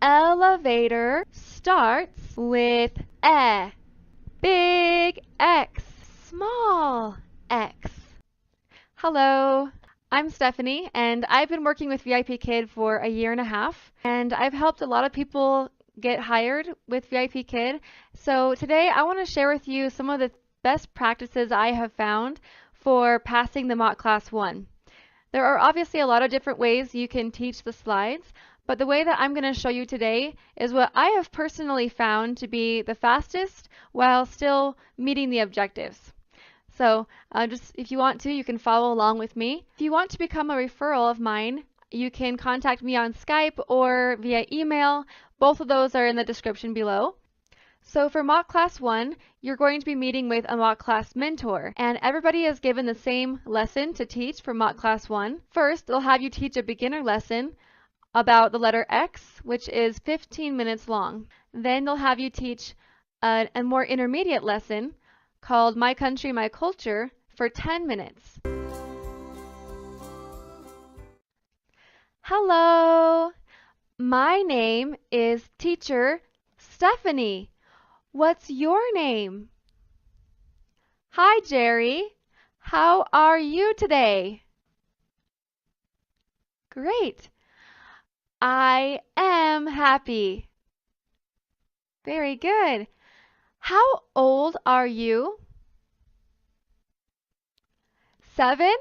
elevator starts with E. Big X, small x. Hello, I'm Stephanie, and I've been working with VIPKID for a year and a half, and I've helped a lot of people get hired with VIPKID. So today I want to share with you some of the best practices I have found for passing the mock class 1. There are obviously a lot of different ways you can teach the slides, but the way that I'm going to show you today is what I have personally found to be the fastest while still meeting the objectives. So just if you want to, you can follow along with me. If you want to become a referral of mine, you can contact me on Skype or via email. Both of those are in the description below. So for mock class 1, you're going to be meeting with a mock class mentor, and everybody is given the same lesson to teach for mock class 1. First, they'll have you teach a beginner lesson about the letter X, which is 15 minutes long. Then they'll have you teach a more intermediate lesson called My Country, My Culture for 10 minutes. Hello, my name is Teacher Stephanie. What's your name? Hi, Jerry. How are you today? Great. I am happy. Very good. How old are you? 7?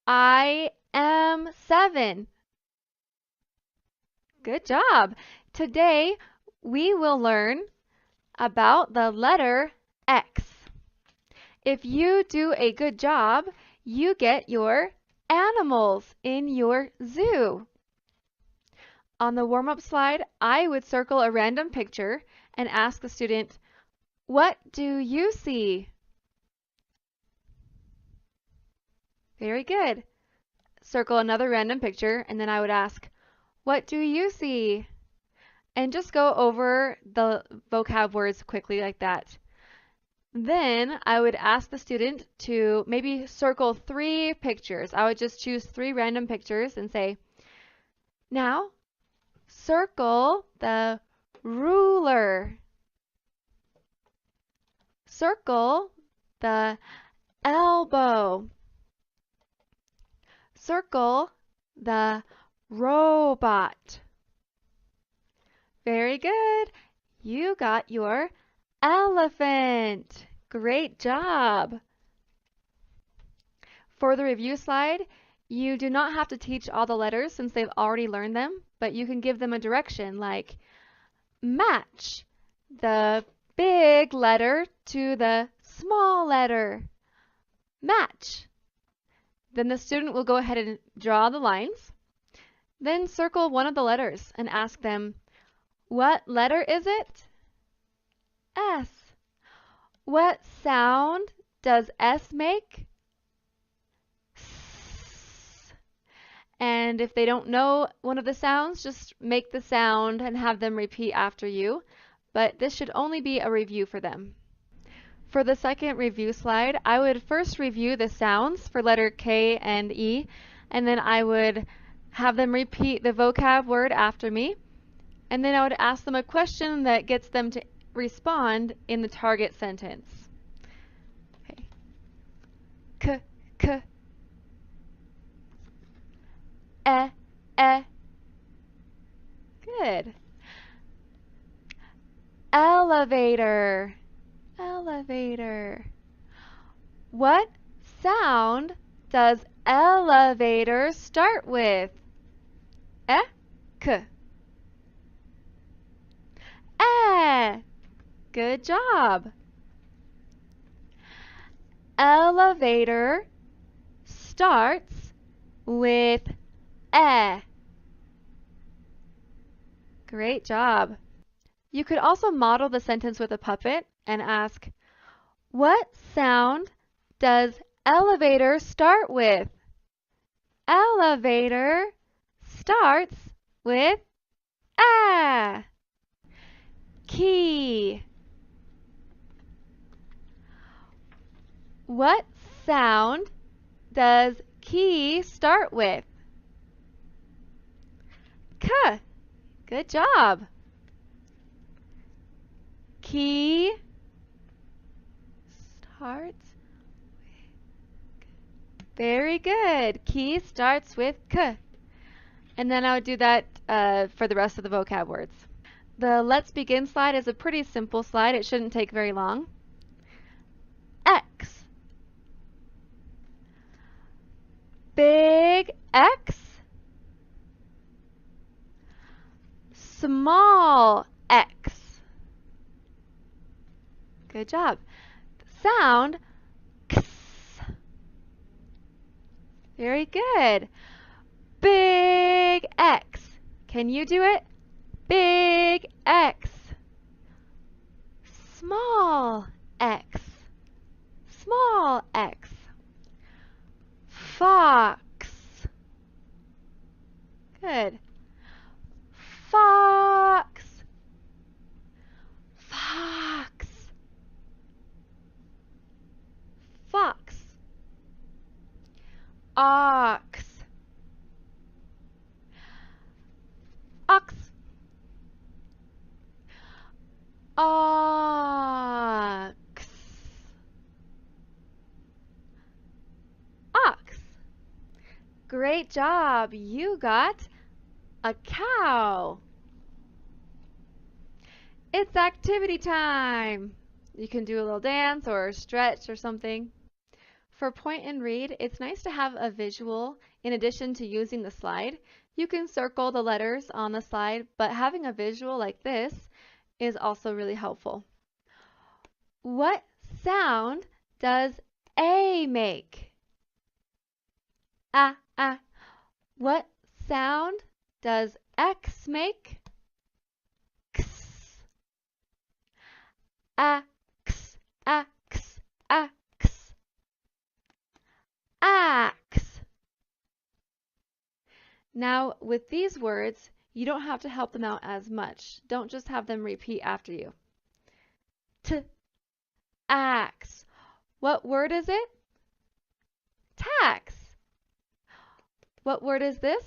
I am 7. Good job. Today we will learn about the letter X. If you do a good job, you get your animals in your zoo. On the warm-up slide, I would circle a random picture and ask the student, what do you see? Very good. Circle another random picture, and then I would ask, what do you see? And just go over the vocab words quickly like that. Then I would ask the student to maybe circle 3 pictures. I would just choose 3 random pictures and say, now circle the ruler. Circle the elbow. Circle the robot. Very good. You got your elephant. Great job. For the review slide, you do not have to teach all the letters since they've already learned them, but you can give them a direction like match the big letter to the small letter. Match. Then the student will go ahead and draw the lines. Then circle one of the letters and ask them, what letter is it? S. What sound does S make? S. And if they don't know one of the sounds, just make the sound and have them repeat after you. But this should only be a review for them. For the second review slide, I would first review the sounds for letter K and E, and then I would have them repeat the vocab word after me, and then I would ask them a question that gets them to respond in the target sentence. Okay. K, k. E. Good. Elevator. Elevator. What sound does elevator start with? E, k. Good job. Elevator starts with E. Great job. You could also model the sentence with a puppet and ask, what sound does elevator start with? Elevator starts with E. Key. What sound does key start with? K. Good job. Key starts. Very good. Key starts with K. And then I would do that for the rest of the vocab words. The Let's Begin slide is a pretty simple slide. It shouldn't take very long. X. Big X. Small X. Good job. Sound X. Very good. Big X. Can you do it? Big X. Small X. Small X. Fox. Good. Fox. Fox. Fox. Ox. Ox. Ox. Ox. Great job. You got a cow. It's activity time. You can do a little dance or stretch or something. For point and read, it's nice to have a visual in addition to using the slide. You can circle the letters on the slide, but having a visual like this is also really helpful. What sound does A make? Ah. What sound does X make? X. Ax, ax, ax. Axe. Now, with these words, you don't have to help them out as much. Don't just have them repeat after you. Axe. What word is it? Tax. What word is this?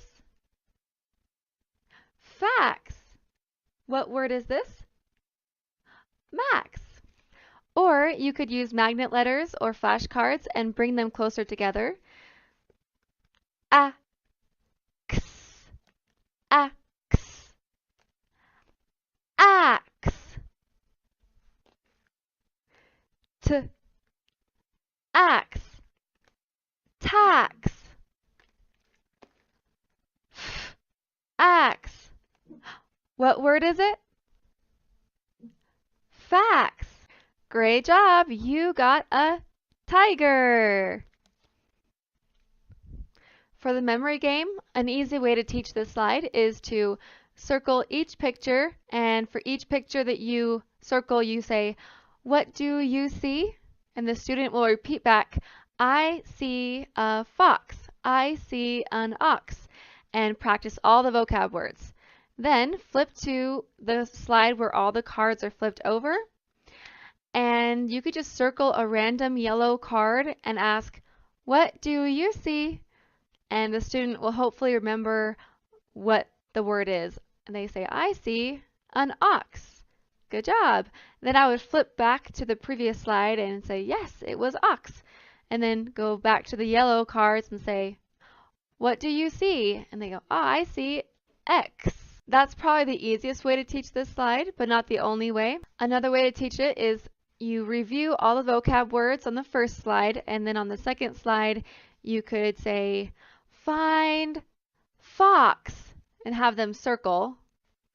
Fax. What word is this? Max. Or you could use magnet letters or flashcards and bring them closer together. Ax. Ax. Axe. Axe. Tax. Axe. What word is it? Fax. Great job. You got a tiger. For the memory game, an easy way to teach this slide is to circle each picture, and for each picture that you circle, you say, "What do you see?" And the student will repeat back, "I see a fox. I see an ox," and practice all the vocab words. Then flip to the slide where all the cards are flipped over, and you could just circle a random yellow card and ask, "What do you see?" And the student will hopefully remember what the word is. And they say, "I see an ox." Good job. Then I would flip back to the previous slide and say, "Yes, it was ox." And then go back to the yellow cards and say, "What do you see?" And they go, "Oh, I see X." That's probably the easiest way to teach this slide, but not the only way. Another way to teach it is you review all the vocab words on the first slide, and then on the second slide, you could say, "Find fox," and have them circle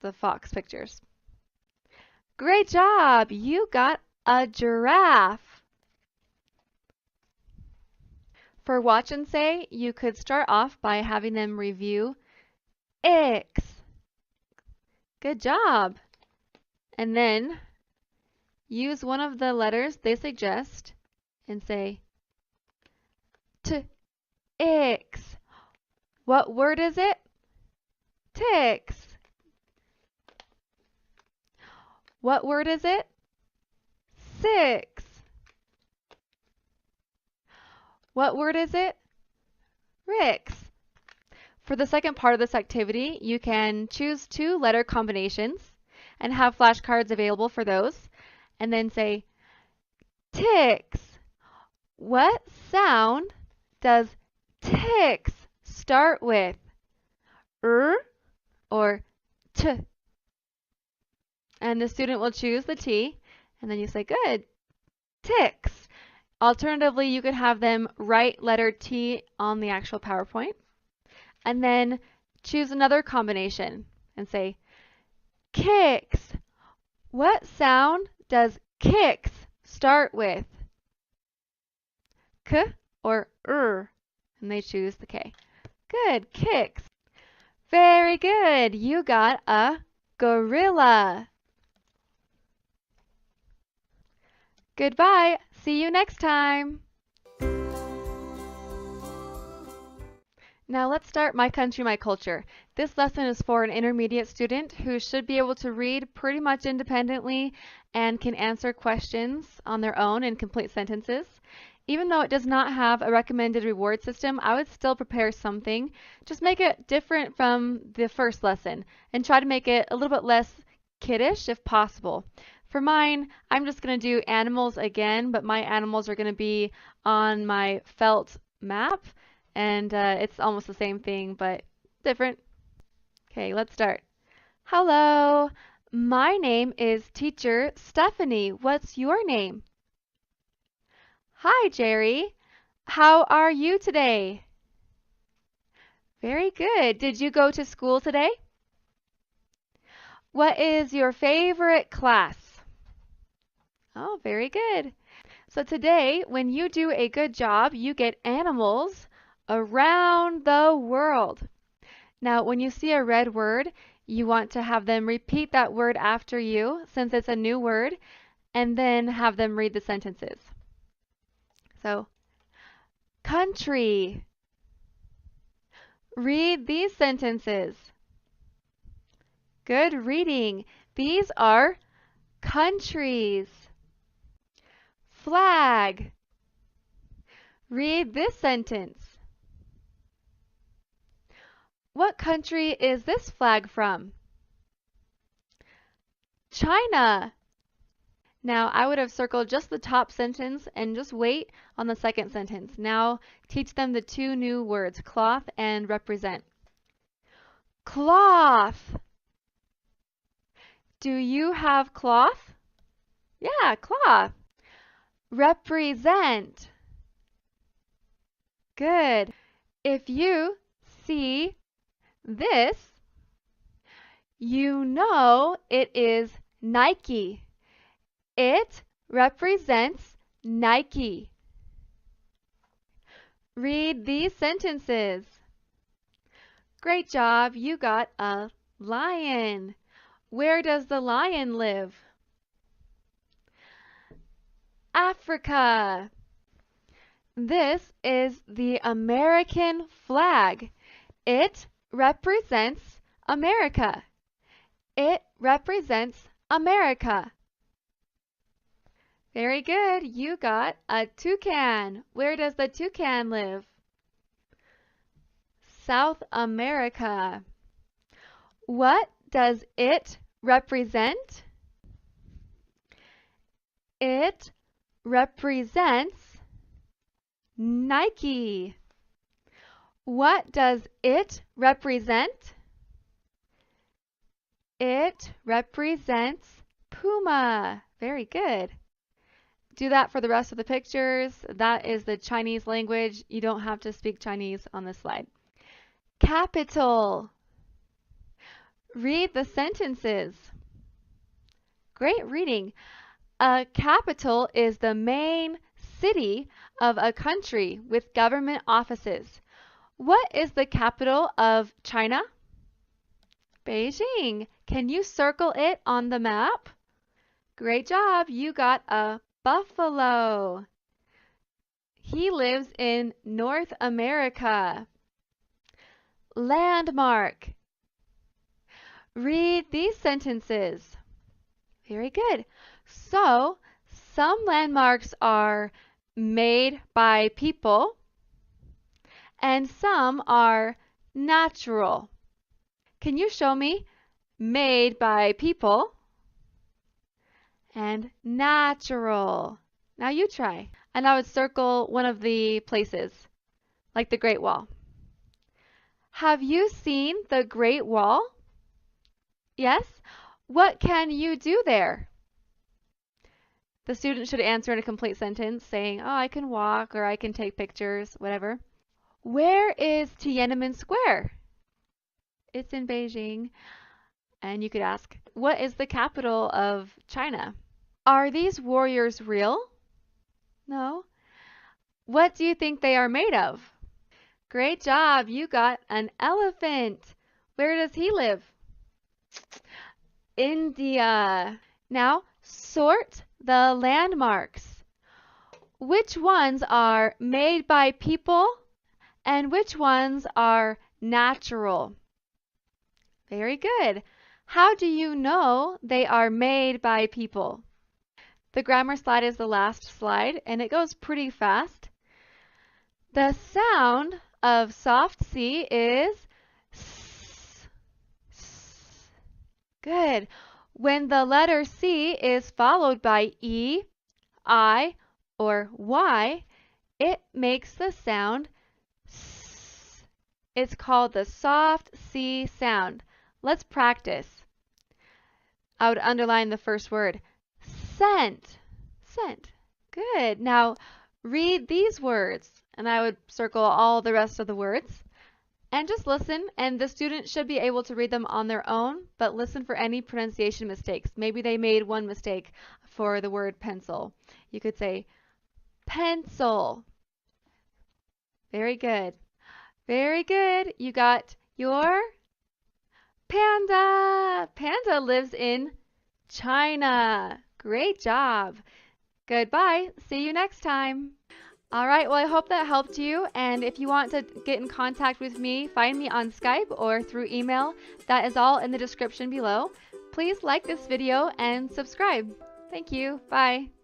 the fox pictures. Great job! You got a giraffe. For watch and say, you could start off by having them review X. Good job! And then use one of the letters they suggest and say X. What word is it? Ticks. What word is it? Six. What word is it? Ricks. For the second part of this activity, you can choose 2 letter combinations and have flashcards available for those, and then say, ticks. What sound does ticks start with? Or t? And the student will choose the T, and then you say, good, ticks. Alternatively, you could have them write letter T on the actual PowerPoint, and then choose another combination and say, kicks. What sound does kicks start with? K or and they choose the K. Good, kicks. Very good. You got a gorilla. Goodbye. See you next time. Now let's start My Country, My Culture. This lesson is for an intermediate student who should be able to read pretty much independently and can answer questions on their own in complete sentences. Even though it does not have a recommended reward system, I would still prepare something. Just make it different from the first lesson and try to make it a little bit less kiddish if possible. For mine, I'm just going to do animals again, but my animals are going to be on my felt map, and it's almost the same thing, but different. Okay, let's start. Hello, my name is Teacher Stephanie. What's your name? Hi, Jerry. How are you today? Very good. Did you go to school today? What is your favorite class? Oh, very good. So today, when you do a good job, you get animals around the world. Now, when you see a red word, you want to have them repeat that word after you, since it's a new word, and then have them read the sentences. So, country. Read these sentences. Good reading. These are countries. Flag. Read this sentence. What country is this flag from? China. Now, I would have circled just the top sentence and just wait on the second sentence. Now, teach them the 2 new words, cloth and represent. Cloth. Do you have cloth? Yeah, cloth. Represent. Good. If you see this, you know it is Nike. It represents Nike. Read these sentences. Great job. You got a lion. Where does the lion live? Africa. This is the American flag. It represents America. It represents America. Very good. You got a toucan. Where does the toucan live? South America. What does it represent? It represents Nike. What does it represent? It represents Puma. Very good. Do that for the rest of the pictures. That is the Chinese language. You don't have to speak Chinese on this slide. Capital. Read the sentences. Great reading. A capital is the main city of a country with government offices. What is the capital of China? Beijing. Can you circle it on the map? Great job. You got a buffalo. He lives in North America. Landmark. Read these sentences. Very good. So, some landmarks are made by people, and some are natural. Can you show me made by people and natural? Now you try. And I would circle one of the places, like the Great Wall. Have you seen the Great Wall? Yes? What can you do there? The student should answer in a complete sentence saying, oh, I can walk or I can take pictures, whatever. Where is Tiananmen Square? It's in Beijing. And you could ask, what is the capital of China? Are these warriors real? No. What do you think they are made of? Great job, you got an elephant. Where does he live? India. Now, sort the landmarks. Which ones are made by people and which ones are natural? Very good. How do you know they are made by people? The grammar slide is the last slide, and it goes pretty fast. The sound of soft C is S. S. Good. When the letter C is followed by E, I, or Y, it makes the sound S. It's called the soft C sound. Let's practice. I would underline the first word. Scent. Scent. Good. Now read these words, and I would circle all the rest of the words. And just listen, and the student should be able to read them on their own, but listen for any pronunciation mistakes. Maybe they made one mistake for the word pencil. You could say pencil. Very good. Very good. You got your panda. Panda lives in China. Great job. Goodbye. See you next time. All right, well, I hope that helped you. And if you want to get in contact with me, find me on Skype or through email. That is all in the description below. Please like this video and subscribe. Thank you. Bye.